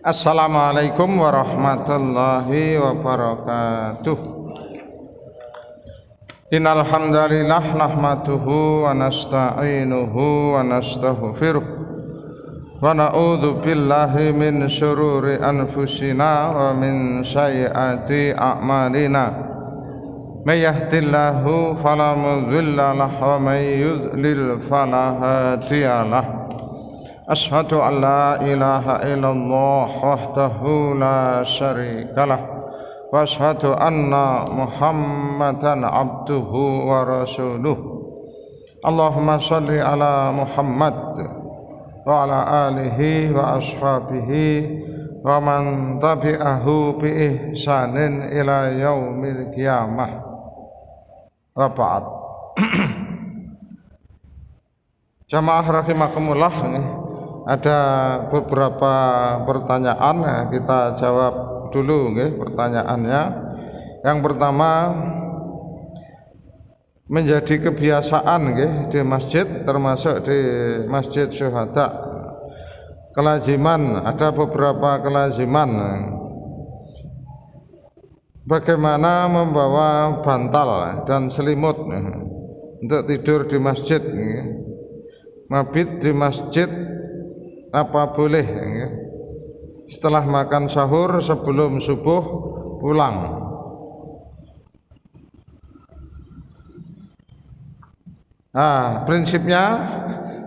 Assalamualaikum warahmatullahi wabarakatuh. Innal hamdalillah nahmaduhu wa nasta'inuhu wa nastaghfiruh wa na'udzu billahi min syururi anfusina wa min sayyiati a'malina. May yahdihillahu fala mudilla lahu wa may yudlil fala hadiya lahu. Ashhadu an la ilaha illallah wahdahu la syarikalah wa ashhadu anna Muhammadan abduhu wa rasuluh. Allahumma shalli ala Muhammad wa ala alihi wa ashabihi wa man tabi'ahu bi ihsanin ila yaumil qiyamah. Wa ba'd. Jamaah rahimakumullah, ada beberapa pertanyaan, kita jawab dulu pertanyaannya. Yang pertama, menjadi kebiasaan di masjid, termasuk di Masjid Syuhada, kelaziman, ada beberapa kelaziman. Bagaimana membawa bantal dan selimut untuk tidur di masjid, mabit di masjid, apa boleh setelah makan sahur sebelum subuh pulang? Prinsipnya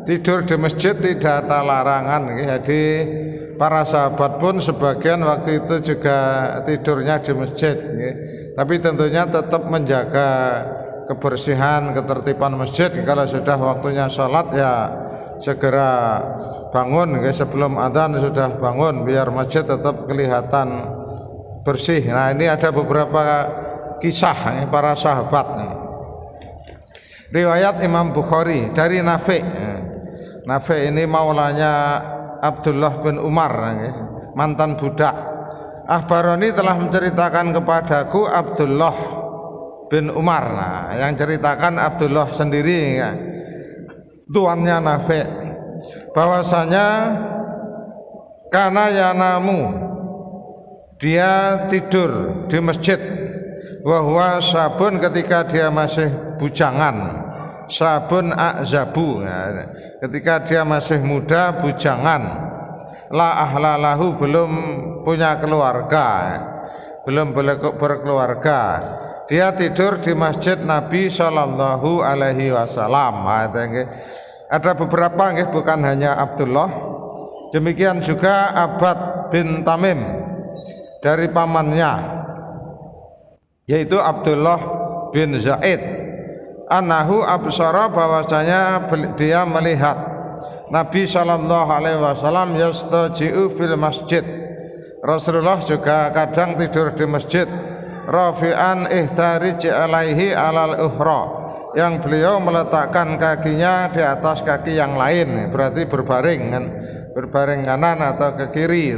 tidur di masjid tidak ada larangan. Jadi para sahabat pun sebagian waktu itu juga tidurnya di masjid. Tapi tentunya tetap menjaga kebersihan, ketertiban masjid. Kalau sudah waktunya sholat ya segera bangun, sebelum adzan sudah bangun biar masjid tetap kelihatan bersih. Nah, ini ada beberapa kisah para sahabat. Riwayat Imam Bukhari dari Nafi'. Nafi' ini maulanya Abdullah bin Umar, mantan budak. Akhbaroni telah menceritakan kepadaku Abdullah bin Umar. Nah, yang ceritakan Abdullah sendiri, tuannya Nafi', bahwasanya karena yanamu, dia tidur di masjid, wahwa sabun, ketika dia masih bujangan, sabun a'zabu, ketika dia masih muda bujangan, la ahlalahu, belum punya keluarga, belum berkeluarga, dia tidur di masjid Nabi Shallallahu Alaihi Wasallam. Ada beberapa, bukan hanya Abdullah. Demikian juga Abad bin Tamim dari pamannya, yaitu Abdullah bin Zaid, annahu absara, bahwasanya dia melihat Nabi Shallallahu Alaihi Wasallam yastaji'u fil masjid. Rasulullah juga kadang tidur di masjid, rafi'an ihtarij alaihi alal ukhra, yang beliau meletakkan kakinya di atas kaki yang lain, berarti berbaring kan, berbaring kanan atau ke kiri.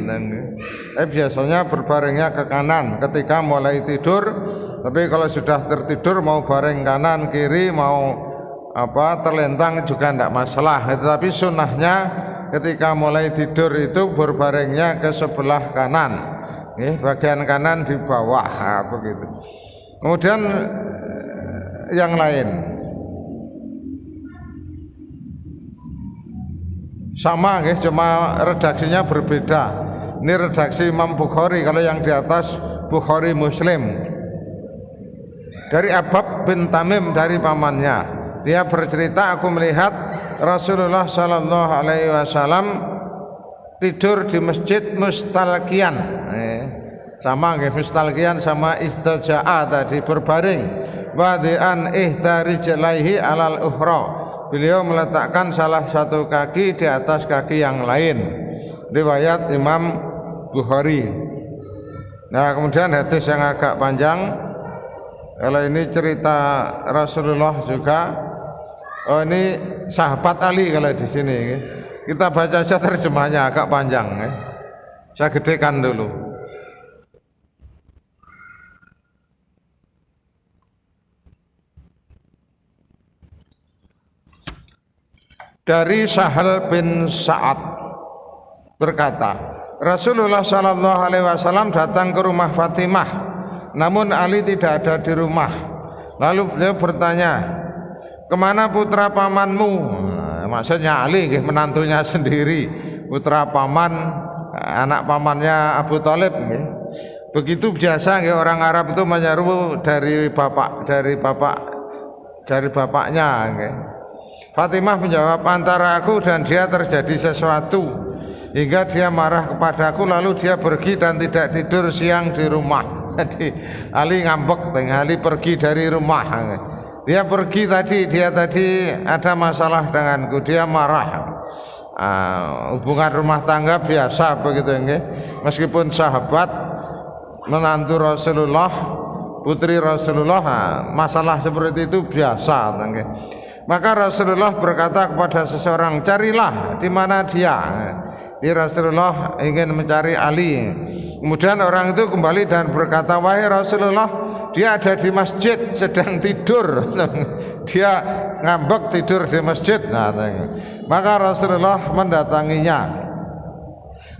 Biasanya berbaringnya ke kanan ketika mulai tidur, tapi kalau sudah tertidur mau baring kanan kiri, mau terlentang juga tidak masalah. Tetapi sunnahnya ketika mulai tidur itu berbaringnya ke sebelah kanan, bagian kanan di bawah, begitu. Kemudian yang lain sama, cuma redaksinya berbeda. Ini redaksi Imam Bukhari, kalau yang di atas Bukhari Muslim. Dari Abab bin Tamim dari pamannya, dia bercerita, aku melihat Rasulullah Sallallahu Alaihi Wasallam tidur di masjid mustalqiyan. Sama mustalqiyan sama istaja'a tadi, berbaring. Wadi'an ihtarijlaihi alal ukhra, beliau meletakkan salah satu kaki di atas kaki yang lain. Riwayat Imam Bukhari. Nah, kemudian hadis yang agak panjang, kalau ini cerita Rasulullah juga. Oh, ini sahabat Ali kalau di sini. Kita baca saja terjemahnya, agak panjang. Saya gedekan dulu. Dari Sahal bin Sa'ad berkata, Rasulullah Shallallahu Alaihi Wasallam datang ke rumah Fatimah, namun Ali tidak ada di rumah. Lalu beliau bertanya, kemana putra pamanmu? Maksudnya Ali, menantunya sendiri, putra paman, anak pamannya Abu Thalib. Begitu biasa orang Arab itu menyeru dari bapaknya. Fatimah menjawab, antara aku dan dia terjadi sesuatu hingga dia marah kepadaku, lalu dia pergi dan tidak tidur siang di rumah. Jadi Ali ngambek, Ali pergi dari rumah. Dia pergi dia tadi ada masalah denganku, dia marah. Hubungan rumah tangga biasa begitu nggih. Meskipun sahabat, menantu Rasulullah, putri Rasulullah, masalah seperti itu biasa nggih. Maka Rasulullah berkata kepada seseorang, carilah di mana dia. Rasulullah ingin mencari Ali. Kemudian orang itu kembali dan berkata, wahai Rasulullah, dia ada di masjid sedang tidur. Dia ngambek tidur di masjid. Maka Rasulullah mendatanginya.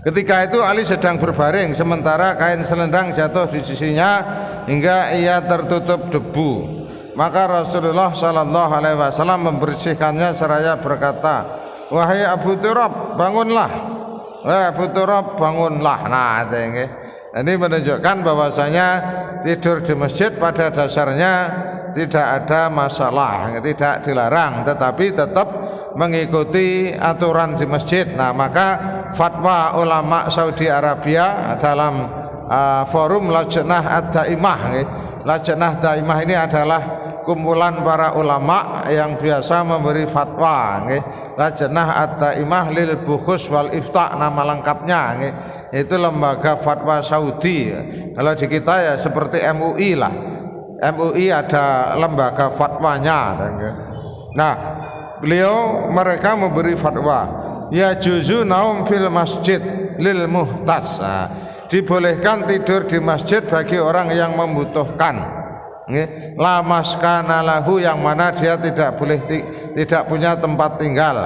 Ketika itu Ali sedang berbaring, sementara kain selendang jatuh di sisinya hingga ia tertutup debu. Maka Rasulullah Shallallahu Alaihi Wasallam membersihkannya seraya berkata, wahai Abu Turab, bangunlah. Abu Turab, bangunlah. Nah, ini menunjukkan bahwasanya tidur di masjid pada dasarnya tidak ada masalah, tidak dilarang, tetapi tetap mengikuti aturan di masjid. Nah, maka fatwa ulama Saudi Arabia dalam forum Lajnah Ad-Daimah. Lajnah Daimah ini adalah kumpulan para ulama yang biasa memberi fatwa. Lajnah Ad-Daimah lil Bukhus wal Ifta, nama lengkapnya itu lembaga fatwa Saudi. Kalau di kita ya seperti MUI lah. MUI ada lembaga fatwanya. Nah, mereka memberi fatwa, ya juzu naum fil masjid lil muhtas. Dibolehkan tidur di masjid bagi orang yang membutuhkan. La maskana lahu, yang mana dia tidak punya tempat tinggal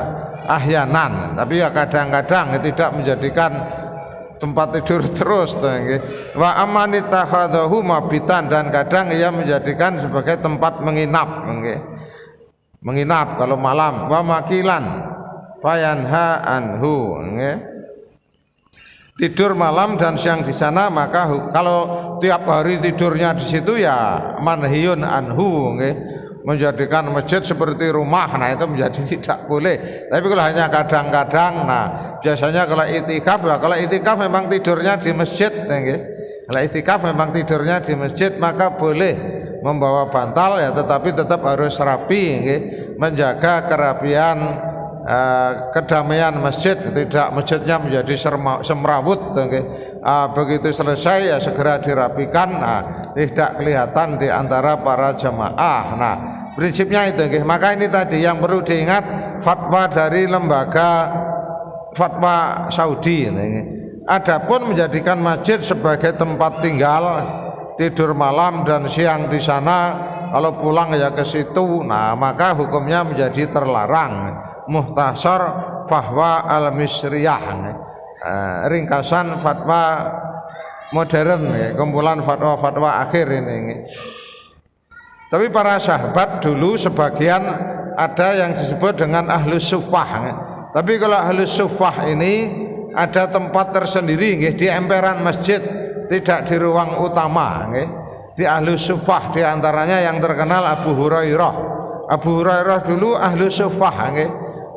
ahyanan, tapi ya kadang-kadang tidak menjadikan tempat tidur terus. Wa amanitakhadahu mabitan, dan kadang ia menjadikan sebagai tempat menginap kalau malam. Wa makilan fayanha anhu, tidur malam dan siang di sana. Maka kalau tiap hari tidurnya di situ ya manhiyun anhu, menjadikan masjid seperti rumah, nah itu menjadi tidak boleh. Tapi kalau hanya kadang-kadang, nah biasanya kalau itikaf, ya kalau itikaf memang tidurnya di masjid, kalau itikaf memang tidurnya di masjid, maka boleh membawa bantal ya, tetapi tetap harus rapi, menjaga kerapian, kedamaian masjid, tidak masjidnya menjadi semrawut. Begitu selesai ya segera dirapikan, tidak kelihatan di antara para jamaah. Nah, prinsipnya itu. Maka ini tadi yang perlu diingat, fatwa dari lembaga fatwa Saudi. Adapun menjadikan masjid sebagai tempat tinggal, tidur malam dan siang di sana, kalau pulang ya ke situ, nah maka hukumnya menjadi terlarang. Muhtasar Fahwa Al-Misriyah, ringkasan fatwa modern, kumpulan fatwa-fatwa akhir ini. Tapi para sahabat dulu sebagian ada yang disebut dengan Ahlus Suffah. Tapi kalau Ahlus Suffah ini ada tempat tersendiri di emperan masjid, tidak di ruang utama. Di Ahlus Suffah diantaranya yang terkenal Abu Hurairah. Abu Hurairah dulu Ahlus Suffah.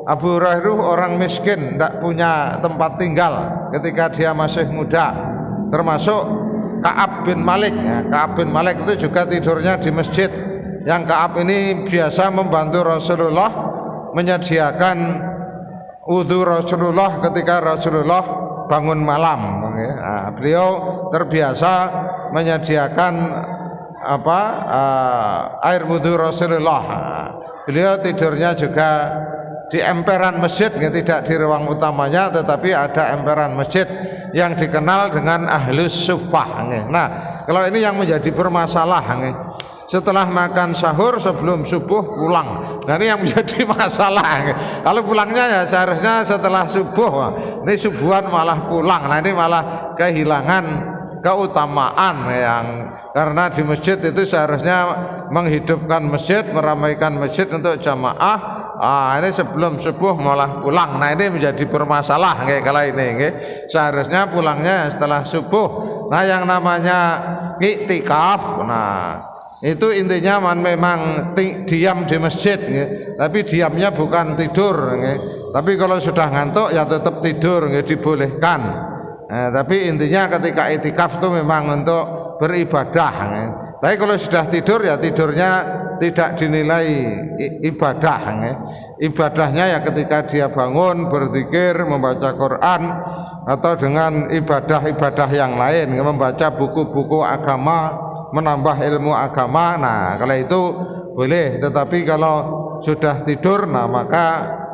Abu Hurairah orang miskin, tidak punya tempat tinggal ketika dia masih muda. Termasuk Ka'ab bin Malik. Ka'ab bin Malik itu juga tidurnya di masjid. Yang Ka'ab ini biasa membantu Rasulullah menyediakan wudhu Rasulullah ketika Rasulullah bangun malam. Beliau terbiasa menyediakan air wudhu Rasulullah. Beliau tidurnya juga di emperan masjid, tidak di ruang utamanya, tetapi ada emperan masjid yang dikenal dengan Ahlus Suffah. Nah, kalau ini yang menjadi bermasalah, setelah makan sahur sebelum subuh pulang. Nah ini yang menjadi masalah. Kalau pulangnya ya seharusnya setelah subuh, ini subuhan malah pulang. Nah ini malah kehilangan keutamaan yang karena di masjid itu seharusnya menghidupkan masjid, meramaikan masjid untuk jamaah. Ini sebelum subuh malah pulang. Nah ini menjadi bermasalah kayak kalau ini. Seharusnya pulangnya setelah subuh. Nah yang namanya iktikaf, nah itu intinya memang diam di masjid, tapi diamnya bukan tidur. Tapi kalau sudah ngantuk ya tetap tidur, dibolehkan. Tapi intinya ketika itikaf itu memang untuk beribadah. Tapi kalau sudah tidur ya tidurnya tidak dinilai ibadah. Ibadahnya ya ketika dia bangun berzikir, membaca Quran, atau dengan ibadah-ibadah yang lain, membaca buku-buku agama, menambah ilmu agama. Nah kalau itu boleh. Tetapi kalau sudah tidur, nah maka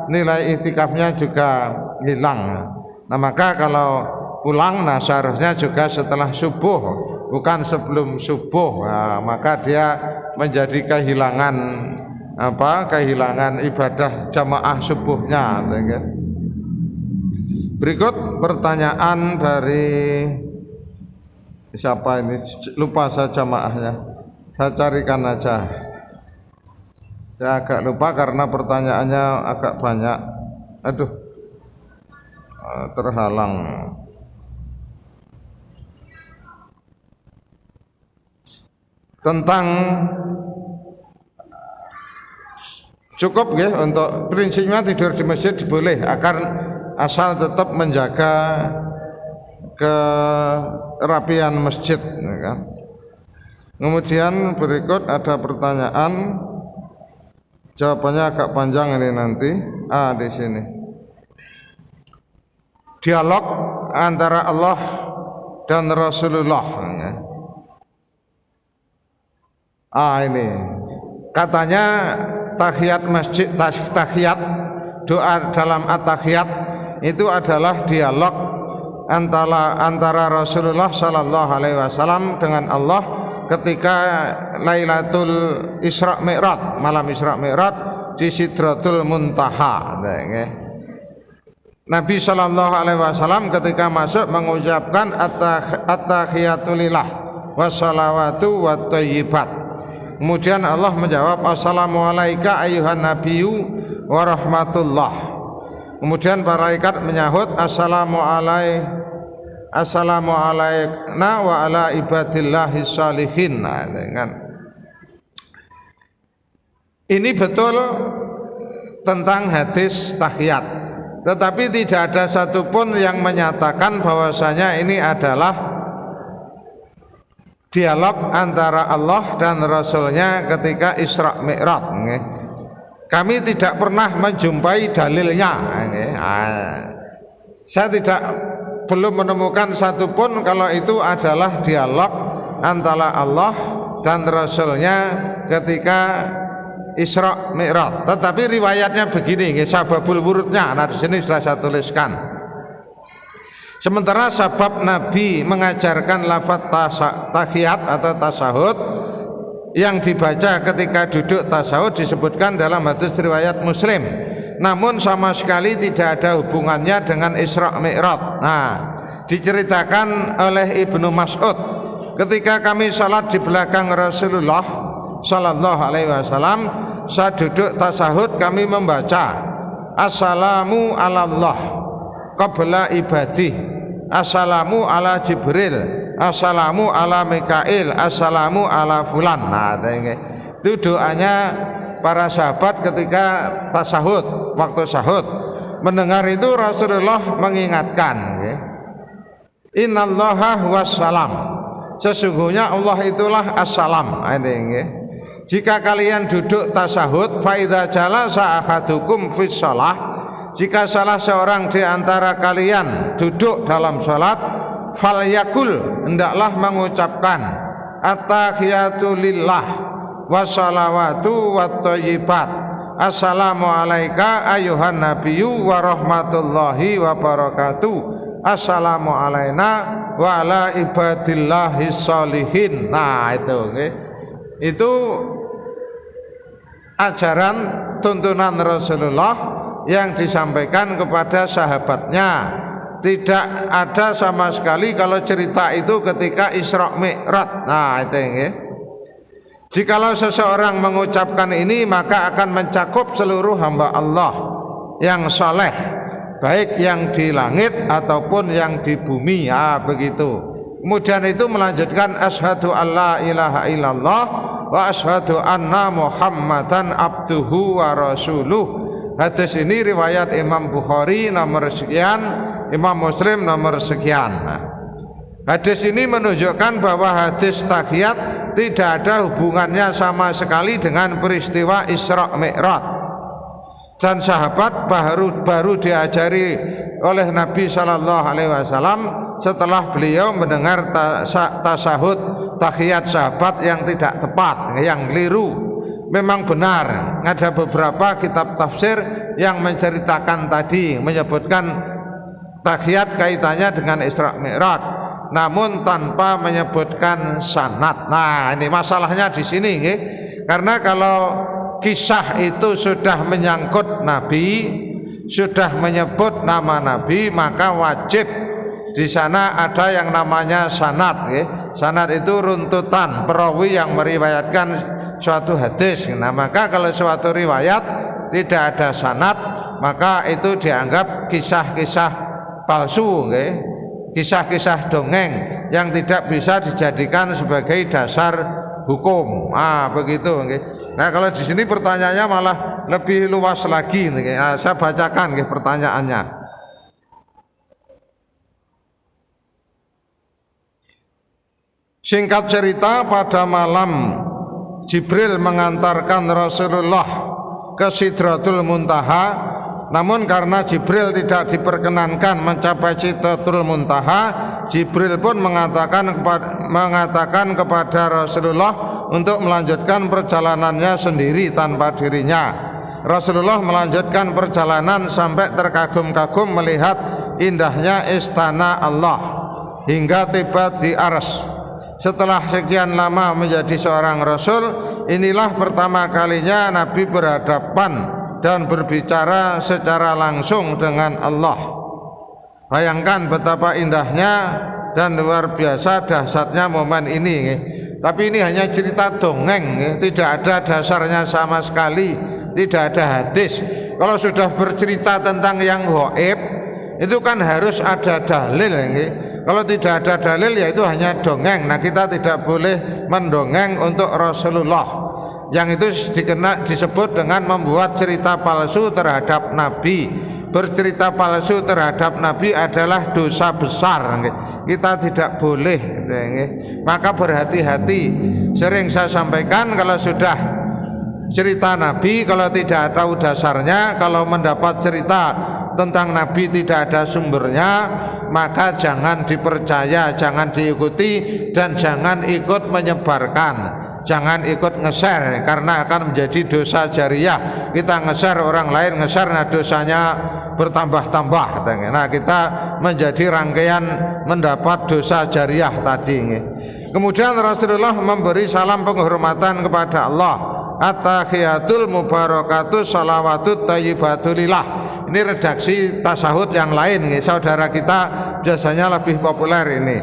nilai itikafnya juga hilang. Nah maka kalau pulang, nah seharusnya juga setelah subuh, bukan sebelum subuh. Nah, maka dia menjadi kehilangan ibadah jamaah subuhnya. Berikut pertanyaan dari siapa ini, lupa saya jamaahnya, saya carikan aja. Saya agak lupa karena pertanyaannya agak banyak. Aduh, terhalang. Tentang cukup ya, untuk prinsipnya tidur di masjid boleh, asal tetap menjaga kerapian masjid, ya kan? Kemudian berikut ada pertanyaan, jawabannya agak panjang ini nanti. Di sini dialog antara Allah dan Rasulullah. Ya. Ini katanya tahiyat masjid, tahiyat doa dalam at-tahiyat itu adalah dialog antara Rasulullah Sallallahu Alaihi Wasallam dengan Allah ketika Lailatul Isra Mi'raj, malam Isra Mi'raj di Sidratul Muntaha. Nabi Sallallahu Alaihi Wasallam ketika masuk mengucapkan at-tahiyatulillah wassalawatu wat thayyibat. Kemudian Allah menjawab assalamualaikum ayyuhan nabiyyu wa rahmatullah. Kemudian malaikat menyahut assalamu alaikna wa ala ibadillahis shalihin. Nah, ini betul tentang hadis tahiyat, tetapi tidak ada satupun yang menyatakan bahwasanya ini adalah dialog antara Allah dan Rasulnya ketika Isra Mi'raj. Kami tidak pernah menjumpai dalilnya. Saya belum menemukan satupun kalau itu adalah dialog antara Allah dan Rasulnya ketika Isra Mi'raj. Tetapi riwayatnya begini, sababul wurudnya. Nah di sini sudah saya tuliskan. Sementara sabab Nabi mengajarkan lafaz tahiyat atau tasahud yang dibaca ketika duduk tasahud disebutkan dalam hadis riwayat Muslim, namun sama sekali tidak ada hubungannya dengan Isra Mi'raj. Nah, diceritakan oleh Ibnu Mas'ud, ketika kami salat di belakang Rasulullah Sallallahu Alaihi Wasallam, saat duduk tasahud kami membaca assalamu ala Allah qabla ibadi, assalamu ala Jibril, assalamu ala Mikail, assalamu ala fulan. Nah itu doanya para sahabat ketika tasahud, waktu sahud. Mendengar itu Rasulullah mengingatkan, innallaha wassalam, sesungguhnya Allah itulah assalam. Jika kalian duduk tasahud, fa idza jalasa ahadukum fis shalah, jika salah seorang di antara kalian duduk dalam salat, falyakul, hendaklah mengucapkan at-tahiyatu lillah wassalawatu wat thayyibat, assalamu alayka ayyuhan nabiyyu wa rahmatullahi wa barakatuh, assalamu alayna wa ala ibadillahis shalihin. Nah itu itu ajaran tuntunan Rasulullah yang disampaikan kepada sahabatnya. Tidak ada sama sekali kalau cerita itu ketika Isra Mi'raj. Nah itu ya. Jikalau seseorang mengucapkan ini maka akan mencakup seluruh hamba Allah yang saleh, baik yang di langit ataupun yang di bumi. Begitu. Kemudian itu melanjutkan asyhadu alla ilaha illallah wa asyhadu anna Muhammadan abduhu wa rasuluh. Hadis ini riwayat Imam Bukhari nomor sekian, Imam Muslim nomor sekian. Hadis ini menunjukkan bahwa hadis tahiyat tidak ada hubungannya sama sekali dengan peristiwa Isra Mi'raj. Dan sahabat baru diajari oleh Nabi Shallallahu Alaihi Wasallam setelah beliau mendengar tasahud tahiyat sahabat yang tidak tepat, yang keliru. Memang benar ada beberapa kitab tafsir yang menceritakan tadi, menyebutkan tahiyat kaitannya dengan Isra Mi'raj, namun tanpa menyebutkan sanad. Nah ini masalahnya di sini, karena kalau kisah itu sudah menyangkut Nabi, sudah menyebut nama Nabi, maka wajib di sana ada yang namanya sanad. Sanad itu runtutan perawi yang meriwayatkan suatu hadis. Nah maka kalau suatu riwayat tidak ada sanad, maka itu dianggap kisah-kisah palsu, kisah-kisah dongeng yang tidak bisa dijadikan sebagai dasar hukum. Begitu. Nah kalau di sini pertanyaannya malah lebih luas lagi. Saya bacakan pertanyaannya. Singkat cerita, pada malam Jibril mengantarkan Rasulullah ke Sidratul Muntaha, namun karena Jibril tidak diperkenankan mencapai Sidratul Muntaha, Jibril pun mengatakan kepada Rasulullah untuk melanjutkan perjalanannya sendiri tanpa dirinya. Rasulullah melanjutkan perjalanan sampai terkagum-kagum melihat indahnya istana Allah hingga tiba di Arsy. Setelah sekian lama menjadi seorang Rasul, inilah pertama kalinya Nabi berhadapan dan berbicara secara langsung dengan Allah. Bayangkan betapa indahnya dan luar biasa dahsyatnya momen ini. Tapi ini hanya cerita dongeng, tidak ada dasarnya sama sekali, tidak ada hadis. Kalau sudah bercerita tentang yang gaib, itu kan harus ada dalil. Kalau tidak ada dalil ya itu hanya dongeng. Nah kita tidak boleh mendongeng untuk Rasulullah, yang itu disebut dengan membuat cerita palsu terhadap Nabi. Bercerita palsu terhadap Nabi adalah dosa besar. Kita tidak boleh. Maka berhati-hati. Sering saya sampaikan, kalau sudah cerita Nabi, kalau tidak tahu dasarnya, kalau mendapat cerita tentang Nabi tidak ada sumbernya, maka jangan dipercaya, jangan diikuti, dan jangan ikut menyebarkan, jangan ikut nge-share, karena akan menjadi dosa jariah. Kita nge-share, orang lain nge-share, nah dosanya bertambah-tambah. Nah kita menjadi rangkaian mendapat dosa jariah tadi. Kemudian Rasulullah memberi salam penghormatan kepada Allah, at-tahiyatul mubarakatuh salawatut thayyibatulillah. Ini redaksi tasahud yang lain, saudara kita biasanya lebih populer ini.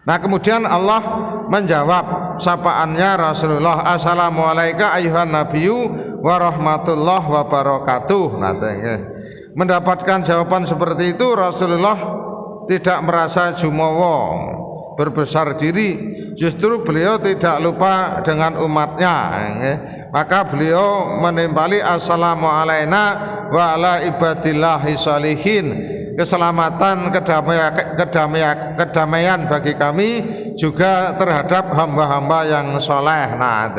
Nah kemudian Allah menjawab sapaannya Rasulullah, assalamualaikum ayuhan nabiyyu wa rahmatullah wa barakatuh. Nah, mendapatkan jawaban seperti itu, Rasulullah tidak merasa jumawa, berbesar diri, justru beliau tidak lupa dengan umatnya. Maka beliau menimpali assalamu alaina wa ala ibadillahi sholihin, keselamatan, kedamaian bagi kami juga terhadap hamba-hamba yang soleh. Nah,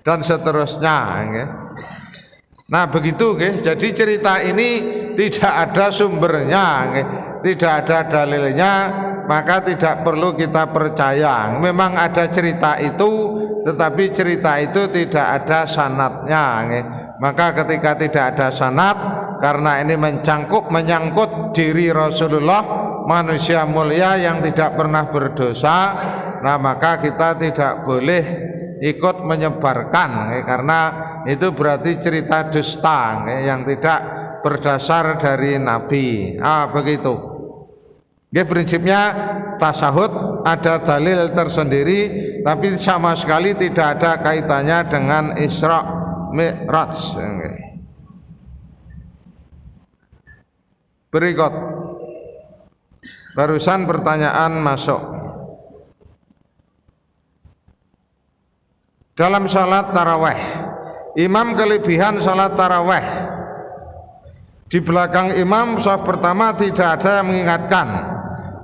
dan seterusnya. Nah begitu, jadi cerita ini tidak ada sumbernya, tidak ada dalilnya, maka tidak perlu kita percaya. Memang ada cerita itu, tetapi cerita itu tidak ada sanadnya. Maka ketika tidak ada sanad, karena ini menyangkut diri Rasulullah, manusia mulia yang tidak pernah berdosa, nah maka kita tidak boleh ikut menyebarkan karena itu berarti cerita dusta yang tidak berdasar dari Nabi. Begitu. Prinsipnya tasahud ada dalil tersendiri, tapi sama sekali tidak ada kaitannya dengan Isra Mi'raj. Berikut barusan pertanyaan masuk. Dalam salat taraweh, imam kelebihan salat taraweh, di belakang imam shaf pertama tidak ada yang mengingatkan,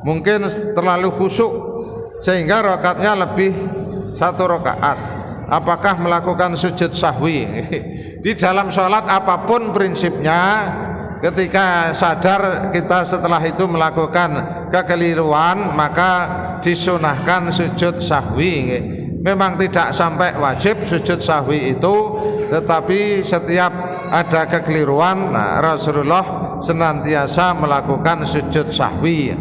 mungkin terlalu khusyuk sehingga rakaatnya lebih 1 rakaat. Apakah melakukan sujud sahwi? Di dalam sholat apapun prinsipnya, ketika sadar kita setelah itu melakukan kekeliruan, maka disunahkan sujud sahwi. Memang tidak sampai wajib sujud sahwi itu, tetapi setiap ada kekeliruan, Rasulullah senantiasa melakukan sujud sahwi.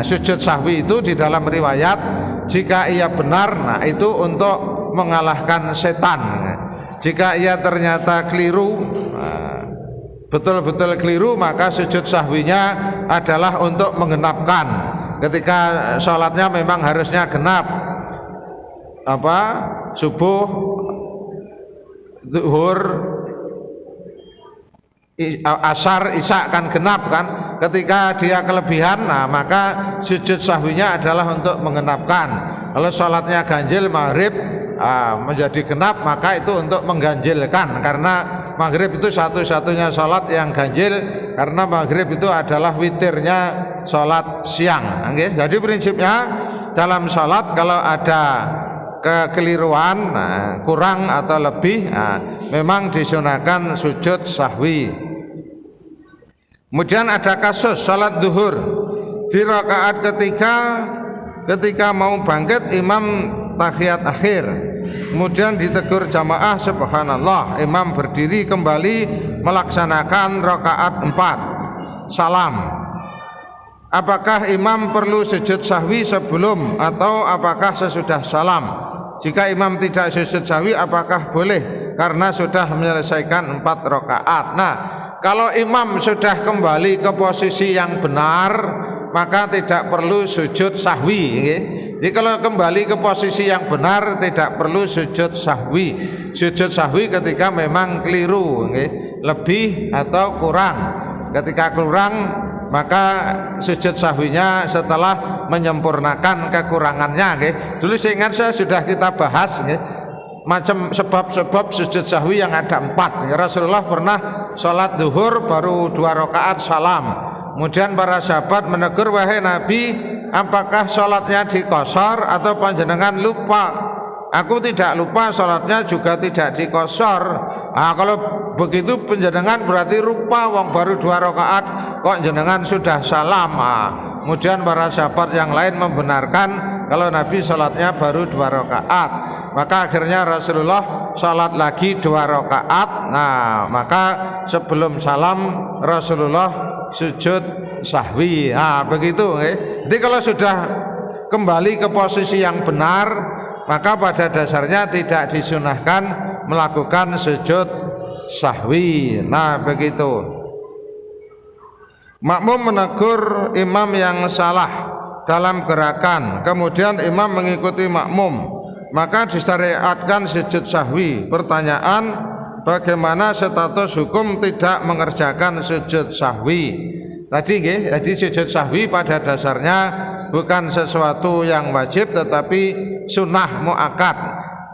Sujud sahwi itu di dalam riwayat jika ia benar, itu untuk mengalahkan setan. Jika ia ternyata keliru, betul-betul keliru, maka sujud sahwinya adalah untuk menggenapkan. Ketika sholatnya memang harusnya genap, subuh, zuhur, asar, isya kan genap kan. Ketika dia kelebihan, maka sujud sahwinya adalah untuk menggenapkan. Kalau sholatnya ganjil maghrib menjadi genap, maka itu untuk mengganjilkan, karena maghrib itu satu-satunya sholat yang ganjil, karena maghrib itu adalah witirnya sholat siang. Jadi prinsipnya dalam sholat kalau ada kekeliruan, kurang atau lebih, memang disunahkan sujud sahwi. Kemudian ada kasus salat zuhur di rakaat ketika mau bangkit imam tahiyat akhir, kemudian ditegur jamaah subhanallah, imam berdiri kembali melaksanakan rakaat 4 salam. Apakah imam perlu sujud sahwi sebelum atau apakah sesudah salam? Jika imam tidak sujud sahwi, apakah boleh karena sudah menyelesaikan 4 rakaat? Nah, kalau imam sudah kembali ke posisi yang benar, maka tidak perlu sujud sahwi. Jadi kalau kembali ke posisi yang benar tidak perlu sujud sahwi. Sujud sahwi ketika memang keliru, lebih atau kurang. Ketika kurang, maka sujud sahwinya setelah menyempurnakan kekurangannya. Dulu saya ingat sudah kita bahas macam sebab-sebab sujud sahwi yang ada 4. Rasulullah pernah sholat zuhur baru 2 rakaat salam, kemudian para sahabat menegur, wahai Nabi, apakah sholatnya dikosor atau panjenengan lupa? Aku tidak lupa, sholatnya juga tidak dikosor. Kalau begitu panjenengan berarti lupa, wong baru 2 rakaat kok jenengan sudah salam. Kemudian para sahabat yang lain membenarkan kalau Nabi sholatnya baru 2 rakaat. Maka akhirnya Rasulullah sholat lagi 2 rakaat. Nah, maka sebelum salam Rasulullah sujud sahwi. Begitu. Jadi kalau sudah kembali ke posisi yang benar, maka pada dasarnya tidak disunahkan melakukan sujud sahwi. Nah, begitu. Makmum menegur imam yang salah dalam gerakan, kemudian imam mengikuti makmum, maka disyariatkan sujud sahwi. Pertanyaan, bagaimana status hukum tidak mengerjakan sujud sahwi? Jadi sujud sahwi pada dasarnya bukan sesuatu yang wajib, tetapi sunnah muakkad.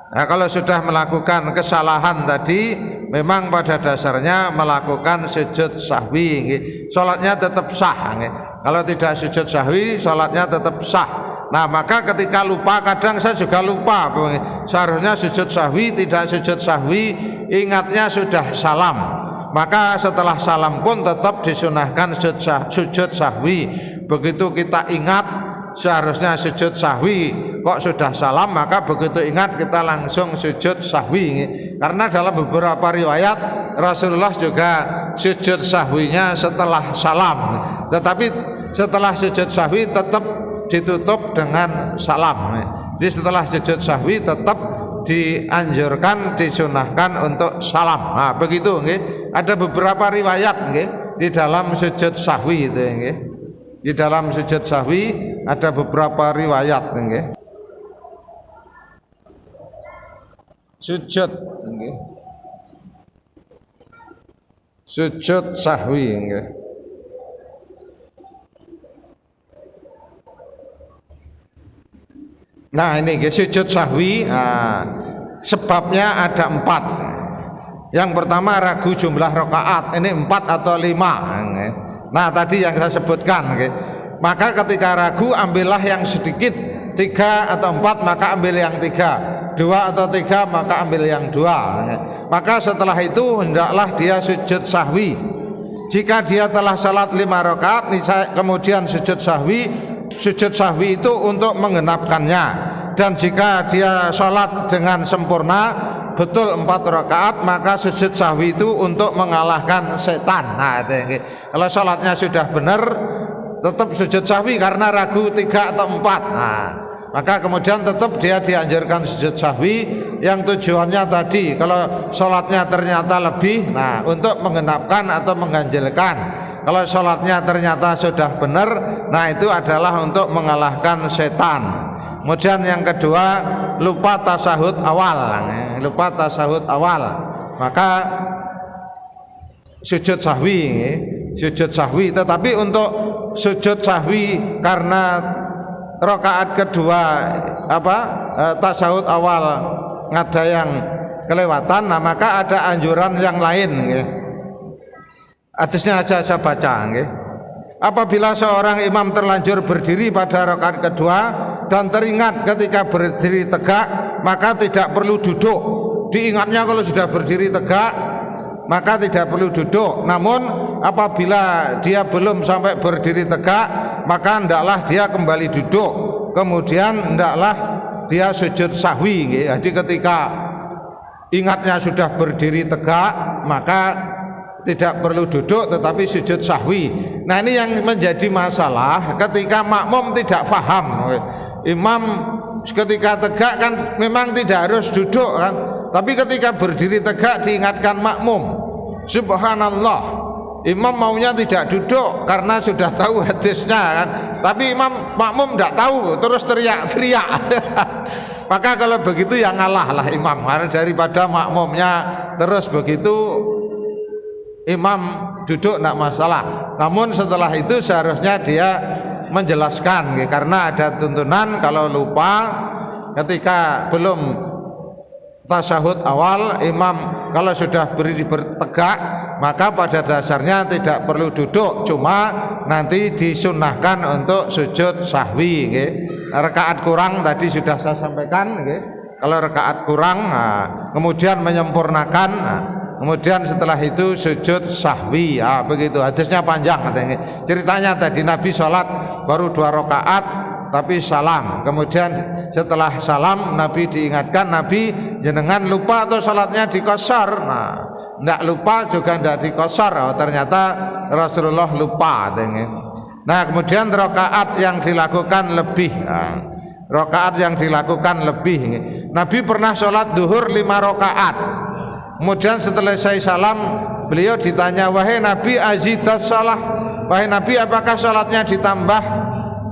Nah, kalau sudah melakukan kesalahan tadi, memang pada dasarnya melakukan sujud sahwi. Sholatnya tetap sah. Kalau tidak sujud sahwi, sholatnya tetap sah. Nah, maka ketika lupa, kadang saya juga lupa, seharusnya sujud sahwi, tidak sujud sahwi, ingatnya sudah salam, maka setelah salam pun tetap disunahkan sujud sahwi. Begitu kita ingat seharusnya sujud sahwi, kok sudah salam, maka begitu ingat kita langsung sujud sahwi. Karena dalam beberapa riwayat Rasulullah juga sujud sahwinya setelah salam, tetapi setelah sujud sahwi tetap ditutup dengan salam. Jadi setelah sujud sahwi tetap dianjurkan, disunahkan untuk salam. Nah, begitu nggih. Ada beberapa riwayat nggih di dalam sujud sahwi itu nggih. Di dalam sujud sahwi ada beberapa riwayat nggih. Sujud nggih. Sujud sahwi nggih. Nah ini sujud sahwi, sebabnya ada 4. Yang pertama ragu jumlah rakaat, ini 4 atau 5. Nah tadi yang saya sebutkan, maka ketika ragu ambillah yang sedikit, 3 atau 4 maka ambil yang 3, 2 atau 3 maka ambil yang 2. Maka setelah itu hendaklah dia sujud sahwi. Jika dia telah salat 5 rakaat kemudian sujud sahwi itu untuk menggenapkannya. Dan jika dia sholat dengan sempurna betul 4 rakaat maka sujud sahwi itu untuk mengalahkan setan. Nah itu, kalau sholatnya sudah benar tetap sujud sahwi karena ragu 3 atau 4. Nah maka kemudian tetap dia dianjurkan sujud sahwi yang tujuannya tadi kalau sholatnya ternyata lebih, nah untuk menggenapkan atau mengganjilkan. Kalau sholatnya ternyata sudah benar, nah itu adalah untuk mengalahkan setan. Kemudian yang kedua lupa tasahud awal, maka sujud sahwi. Tetapi untuk sujud sahwi karena rakaat kedua tasahud awal ada yang kelewatan, nah maka ada anjuran yang lain. Hadisnya aja saya baca. Apabila seorang imam terlanjur berdiri pada rakaat kedua dan teringat ketika berdiri tegak, maka tidak perlu duduk. Diingatnya kalau sudah berdiri tegak maka tidak perlu duduk. Namun apabila dia belum sampai berdiri tegak, maka hendaklah dia kembali duduk. Kemudian hendaklah dia sujud sahwi. Jadi ketika ingatnya sudah berdiri tegak maka tidak perlu duduk tetapi sujud sahwi. Nah ini yang menjadi masalah ketika makmum tidak paham. Imam ketika tegak kan memang tidak harus duduk kan, tapi ketika berdiri tegak diingatkan makmum, subhanallah, imam maunya tidak duduk karena sudah tahu hadisnya kan, tapi makmum tidak tahu terus teriak-teriak. Maka kalau begitu ya ngalah lah imam, daripada makmumnya terus begitu imam duduk tidak masalah. Namun setelah itu seharusnya dia menjelaskan karena ada tuntunan kalau lupa ketika belum tasyahud awal, imam kalau sudah berdiri bertegak maka pada dasarnya tidak perlu duduk, cuma nanti disunahkan untuk sujud sahwi. Rakaat kurang tadi sudah saya sampaikan, kalau rakaat kurang kemudian menyempurnakan, kemudian setelah itu sujud sahwi. Begitu hadisnya panjang ceritanya. Tadi Nabi sholat baru 2 rakaat tapi salam, kemudian setelah salam Nabi diingatkan, Nabi jenengan lupa atau sholatnya dikosor. Nah tidak lupa juga tidak dikosor, ternyata Rasulullah lupa. Nah kemudian rakaat yang dilakukan lebih, Nabi pernah sholat duhur 5 rakaat. Kemudian setelah saya salam beliau ditanya, wahai Nabi azidat salah, wahai Nabi apakah sholatnya ditambah?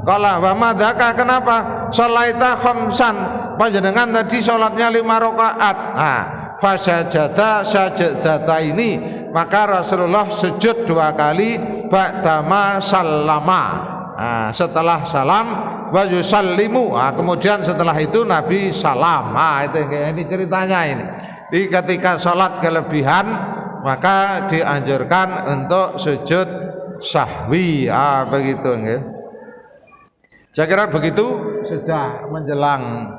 Qala wa madzaka, kenapa? Sholaita khamsan, panjenengan tadi sholatnya 5 rakaat. Fasajada sajadata ini, maka Rasulullah sujud 2 kali ba'dama sallama. Setelah salam wa yusallimu, kemudian setelah itu Nabi salam. Ini ceritanya ini. Jadi ketika sholat kelebihan maka dianjurkan untuk sujud sahwi. Begitu saya kira begitu. Sudah menjelang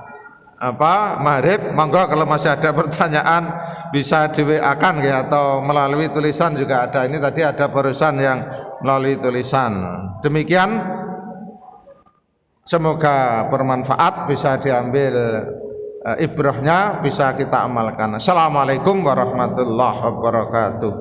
maghrib, monggo kalau masih ada pertanyaan bisa di WA kan atau melalui tulisan juga ada. Ini tadi ada barusan yang melalui tulisan. Demikian, semoga bermanfaat, bisa diambil ibrahnya, bisa kita amalkan. Assalamualaikum warahmatullahi wabarakatuh.